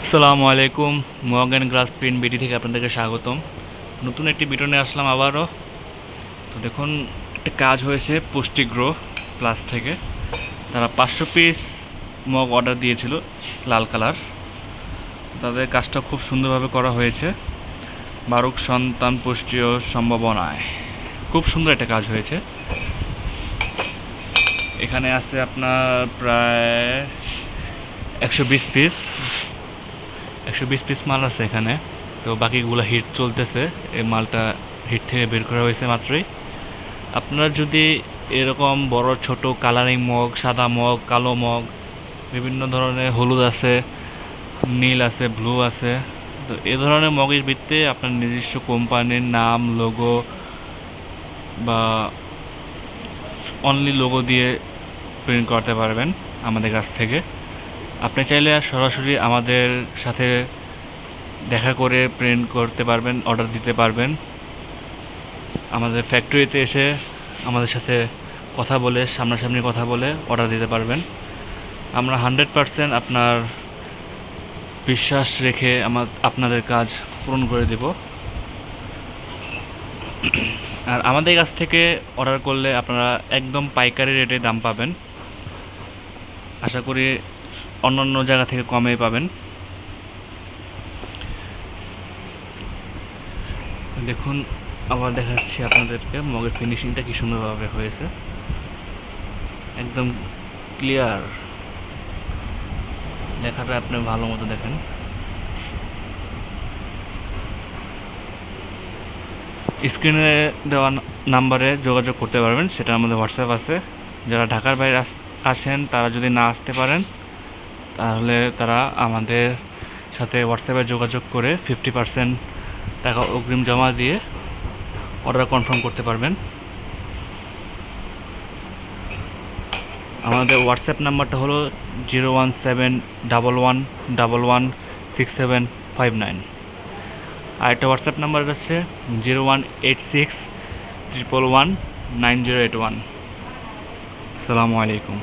আসসালামু আলাইকুম। Mug and glass print BD থেকে আপনাদেরকে স্বাগতম। নতুন একটি ভিডিও নিয়ে আসলাম আবারও। তো দেখুন, একটা কাজ হয়েছে পুষ্টিগ্রো প্লাস থেকে। তারা 500 পিস মগ অর্ডার দিয়েছিল লাল কালার। তাদের কাজটা খুব সুন্দরভাবে করা হয়েছে। বারুক সন্তান পুষ্টি ও সম্ভাবনায় খুব সুন্দর একটা কাজ হয়েছে। এখানে আছে আপনার প্রায় 120 পিস 120 পিস মাল আছে এখানে। তো বাকিগুলো হিট চলতেছে। এই মালটা হিট থেকে বের করা হয়েছে মাত্রই। আপনারা যদি এরকম বড় ছোট কালারিং মগ, সাদা মগ, কালো মগ, বিভিন্ন ধরনের হলুদ আছে, নীল আছে, ব্লু আছে, তো এ ধরনের মগের ভিত্তিতে আপনার নিজস্ব কোম্পানির নাম, লোগো বা অনলি লোগো দিয়ে প্রিন্ট করতে পারবেন আমাদের কাছ থেকে। আপনি চাইলে সরাসরি আমাদের সাথে দেখা করে প্রিন্ট করতে পারবেন, অর্ডার দিতে পারবেন। আমাদের ফ্যাক্টরিতে এসে আমাদের সাথে কথা বলে, সামনাসামনি কথা বলে অর্ডার দিতে পারবেন। আমরা 100% আপনার বিশ্বাস রেখে আপনাদের কাজ পূরণ করে দেব। আর আমাদের কাছ থেকে অর্ডার করলে আপনারা একদম পাইকারি রেটে দাম পাবেন। আশা করি অন্যান্য জায়গা থেকে কমে পাবেন। দেখুন, আবার দেখাচ্ছি আপনাদেরকে মগের ফিনিশিংটা কি সুন্দরভাবে হয়েছে, একদম ক্লিয়ার। লেখাটা আপনি ভালো মতো দেখেন। স্ক্রিনে দেওয়া নাম্বারে যোগাযোগ করতে পারবেন, সেটা আমাদের হোয়াটসঅ্যাপ আছে। যারা ঢাকার বাইরে আসেন, তারা যদি না আসতে পারেন তাহলে তারা আমাদের সাথে হোয়াটসঅ্যাপে যোগাযোগ করে 50% টাকা অগ্রিম জমা দিয়ে অর্ডার কনফার্ম করতে পারবেন। আমাদের হোয়াটসঅ্যাপ নাম্বারটা হলো 01711116759। আর একটা হোয়াটসঅ্যাপ নাম্বার আছে 0186119081। আসসালামু আলাইকুম।